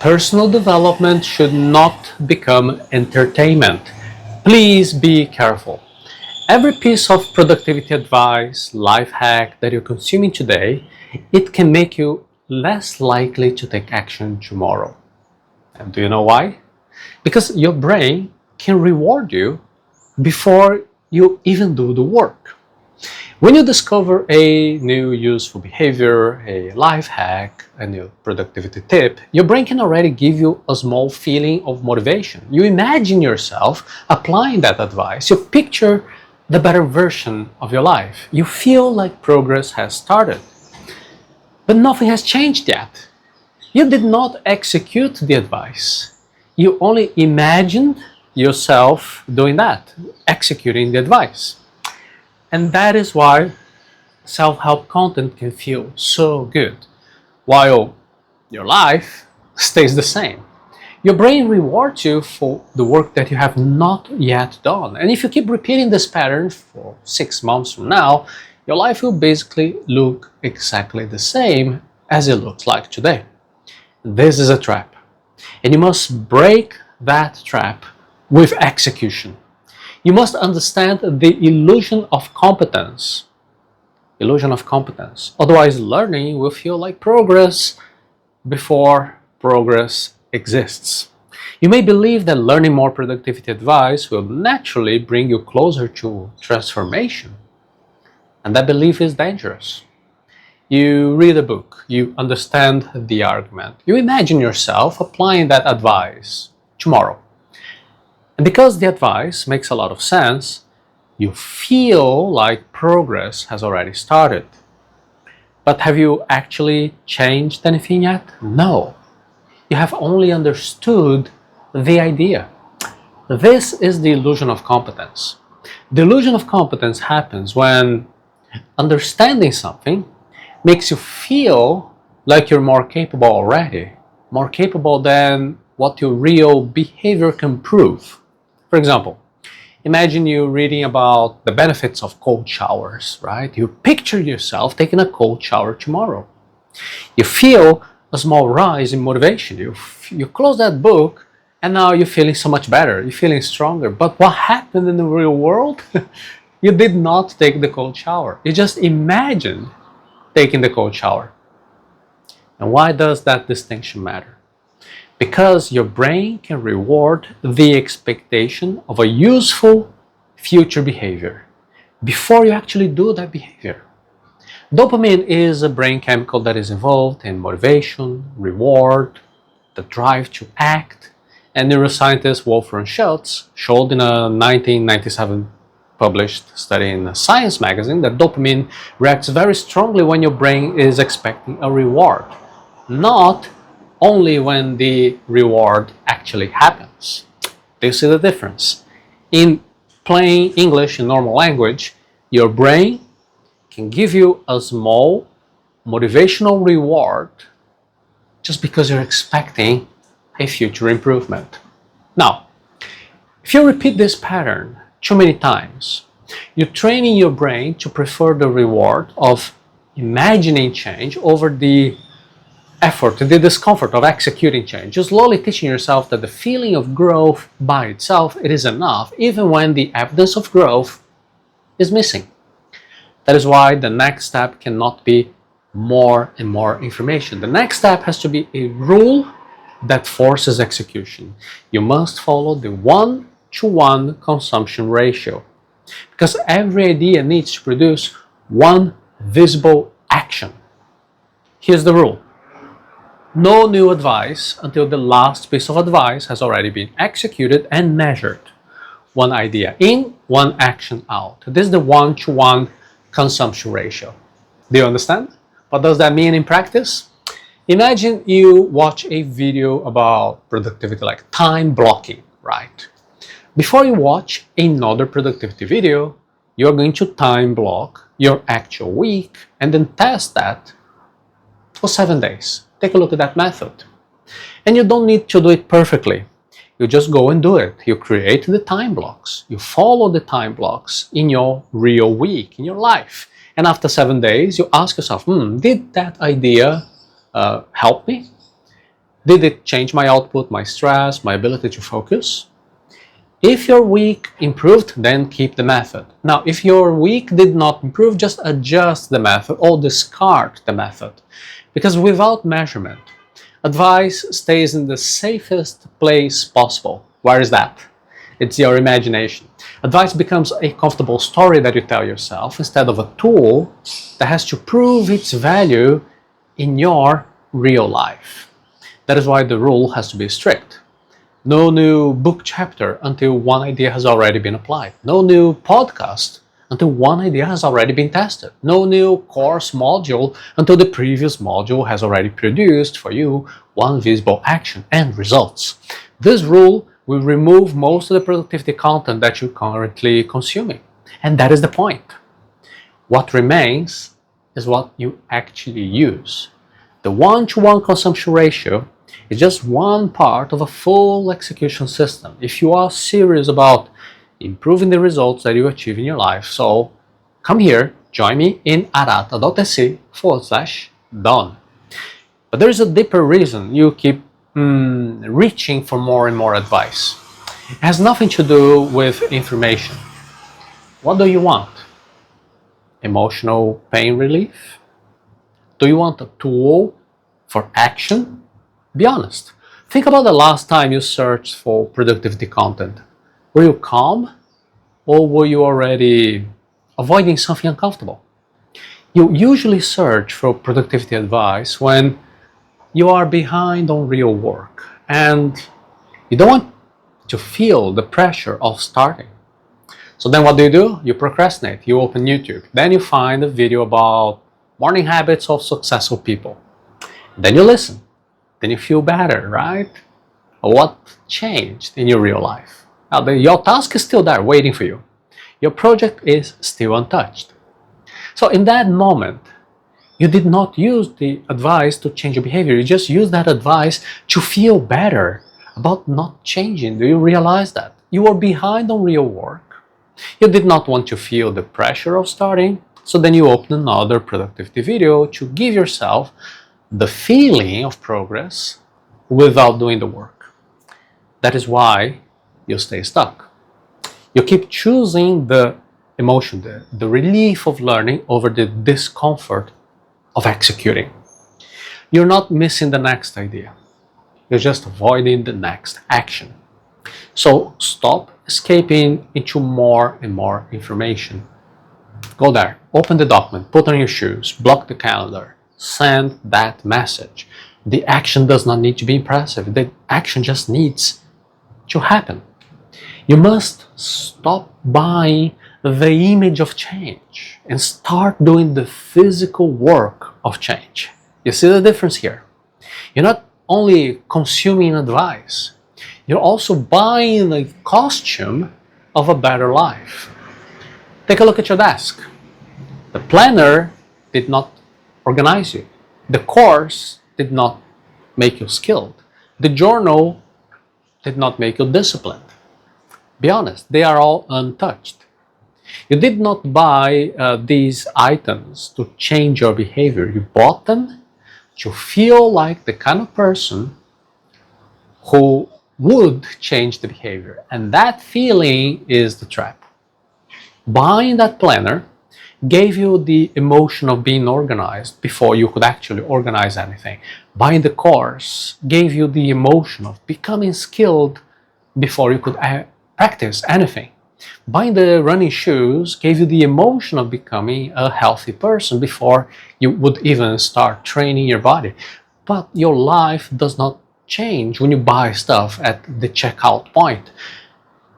Personal development should not become entertainment. Please be careful. Every piece of productivity advice, life hack that you're consuming today, it can make you less likely to take action tomorrow. And do you know why? Because your brain can reward you before you even do the work. When you discover a new useful behavior, a life hack, a new productivity tip, your brain can already give you a small feeling of motivation. You imagine yourself applying that advice. You picture the better version of your life. You feel like progress has started. But nothing has changed yet. You did not execute the advice. You only imagined yourself doing that, executing the advice. And that is why self-help content can feel so good, while your life stays the same. Your brain rewards you for the work that you have not yet done. And if you keep repeating this pattern for 6 months from now, your life will basically look exactly the same as it looks like today. This is a trap. And you must break that trap with execution. You must understand the illusion of competence. Illusion of competence. Otherwise, learning will feel like progress before progress exists. You may believe that learning more productivity advice will naturally bring you closer to transformation. And that belief is dangerous. You read a book, you understand the argument, you imagine yourself applying that advice tomorrow. And because the advice makes a lot of sense, you feel like progress has already started. But have you actually changed anything yet? No. You have only understood the idea. This is the illusion of competence. The illusion of competence happens when understanding something makes you feel like you're more capable already, more capable than what your real behavior can prove. For example, imagine you reading about the benefits of cold showers, right? You picture yourself taking a cold shower tomorrow. You feel a small rise in motivation. You close that book and now you're feeling so much better. You're feeling stronger. But what happened in the real world? You did not take the cold shower. You just imagined taking the cold shower. And why does that distinction matter? Because your brain can reward the expectation of a useful future behavior before you actually do that behavior. Dopamine is a brain chemical that is involved in motivation, reward, the drive to act, and neuroscientist Wolfram Schultz showed in a 1997 published study in Science magazine that dopamine reacts very strongly when your brain is expecting a reward, not only when the reward actually happens. Do you see the difference? In plain English, in normal language, your brain can give you a small motivational reward just because you're expecting a future improvement. Now, if you repeat this pattern too many times, you're training your brain to prefer the reward of imagining change over the effort, the discomfort of executing change. You're slowly teaching yourself that the feeling of growth by itself, it is enough, even when the evidence of growth is missing. That is why the next step cannot be more and more information. The next step has to be a rule that forces execution. You must follow the 1-to-1 consumption ratio, because every idea needs to produce one visible action. Here's the rule. No new advice until the last piece of advice has already been executed and measured. One idea in, one action out. This is the 1-to-1 consumption ratio. Do you understand? What does that mean in practice? Imagine you watch a video about productivity, like time blocking, right? Before you watch another productivity video, you're going to time block your actual week and then test that for 7 days. Take a look at that method. And you don't need to do it perfectly. You just go and do it. You create the time blocks. You follow the time blocks in your real week, in your life. And after 7 days, you ask yourself, did that idea help me? Did it change my output, my stress, my ability to focus? If your week improved, then keep the method. Now, if your week did not improve, just adjust the method or discard the method. Because without measurement, advice stays in the safest place possible. Where is that? It's your imagination. Advice becomes a comfortable story that you tell yourself instead of a tool that has to prove its value in your real life. That is why the rule has to be strict. No new book chapter until one idea has already been applied. No new podcast until one idea has already been tested. No new course module until the previous module has already produced for you one visible action and results. This rule will remove most of the productivity content that you're currently consuming. And that is the point. What remains is what you actually use. The 1-to-1 consumption ratio is just one part of a full execution system if you are serious about improving the results that you achieve in your life. So come here, join me in arata.se/done. But there is a deeper reason you keep reaching for more and more advice. It has nothing to do with information. What do you want? Emotional pain relief? Do you want a tool for action? Be honest. Think about the last time you searched for productivity content. Were you calm or were you already avoiding something uncomfortable? You usually search for productivity advice when you are behind on real work and you don't want to feel the pressure of starting. So then what do? You procrastinate. You open YouTube. Then you find a video about morning habits of successful people. Then you listen. Then you feel better, right? What changed in your real life? Now, your task is still there waiting for you. Your project is still untouched. So in that moment, you did not use the advice to change your behavior. You just used that advice to feel better about not changing. Do you realize that? You were behind on real work. You did not want to feel the pressure of starting. So then you open another productivity video to give yourself the feeling of progress without doing the work. That is why you stay stuck. You keep choosing the emotion, the relief of learning over the discomfort of executing. You're not missing the next idea. You're just avoiding the next action. So stop escaping into more and more information. Go there, open the document, put on your shoes, block the calendar, send that message. The action does not need to be impressive. The action just needs to happen. You must stop buying the image of change and start doing the physical work of change. You see the difference here? You're not only consuming advice, you're also buying a costume of a better life. Take a look at your desk. The planner did not organize you. The course did not make you skilled. The journal did not make you disciplined. Be honest, they are all untouched. You did not buy these items to change your behavior. You bought them to feel like the kind of person who would change the behavior. And that feeling is the trap. Buying that planner gave you the emotion of being organized before you could actually organize anything. Buying the course gave you the emotion of becoming skilled before you could practice anything. Buying the running shoes gave you the emotion of becoming a healthy person before you would even start training your body. But your life does not change when you buy stuff at the checkout point.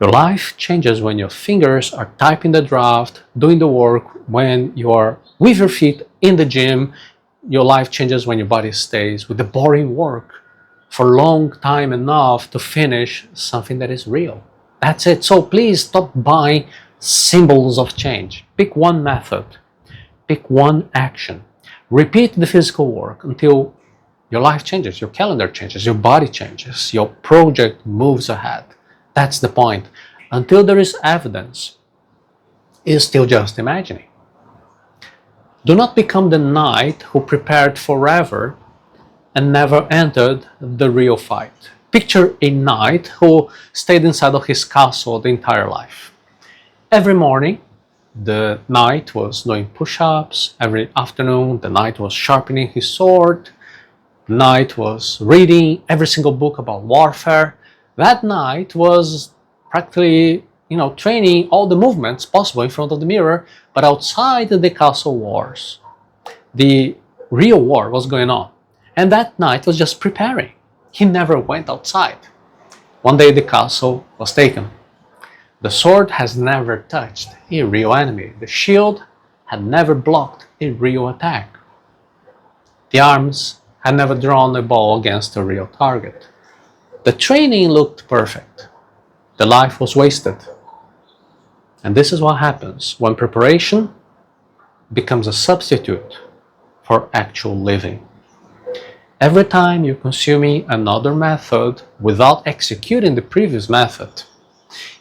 Your life changes when your fingers are typing the draft, doing the work, when you are with your feet in the gym. Your life changes when your body stays with the boring work for a long time enough to finish something that is real. That's it. So please stop buying symbols of change. Pick one method. Pick one action. Repeat the physical work until your life changes, your calendar changes, your body changes, your project moves ahead. That's the point. Until there is evidence, it's still just imagining. Do not become the knight who prepared forever and never entered the real fight. Picture a knight who stayed inside of his castle the entire life. Every morning, the knight was doing push-ups. Every afternoon, the knight was sharpening his sword. The knight was reading every single book about warfare. That knight was practically, training all the movements possible in front of the mirror, but outside the castle walls, the real war was going on. And that knight was just preparing. He never went outside. One day the castle was taken. The sword has never touched a real enemy. The shield had never blocked a real attack. The arms had never drawn a ball against a real target. The training looked perfect. The life was wasted. And this is what happens when preparation becomes a substitute for actual living. Every time you're consuming another method without executing the previous method,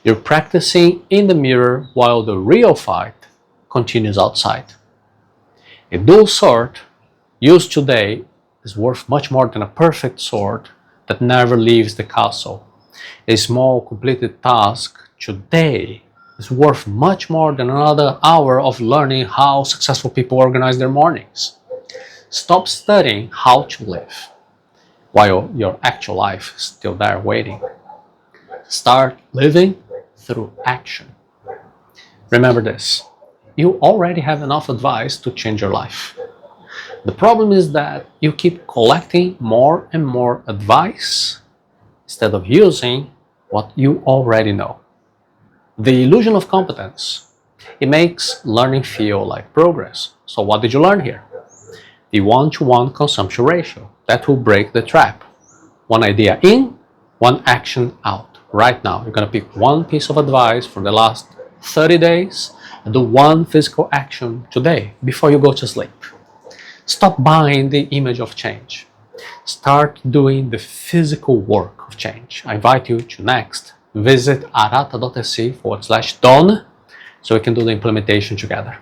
you're practicing in the mirror while the real fight continues outside. A dual sword used today is worth much more than a perfect sword that never leaves the castle. A small completed task today is worth much more than another hour of learning how successful people organize their mornings. Stop studying how to live while your actual life is still there waiting. Start living through action. Remember this, you already have enough advice to change your life. The problem is that you keep collecting more and more advice instead of using what you already know. The illusion of competence, it makes learning feel like progress. So what did you learn here? The 1-to-1 consumption ratio. That will break the trap. One idea in, one action out. Right now, you're going to pick one piece of advice for the last 30 days and do one physical action today before you go to sleep. Stop buying the image of change. Start doing the physical work of change. I invite you to next visit arata.se/done so we can do the implementation together.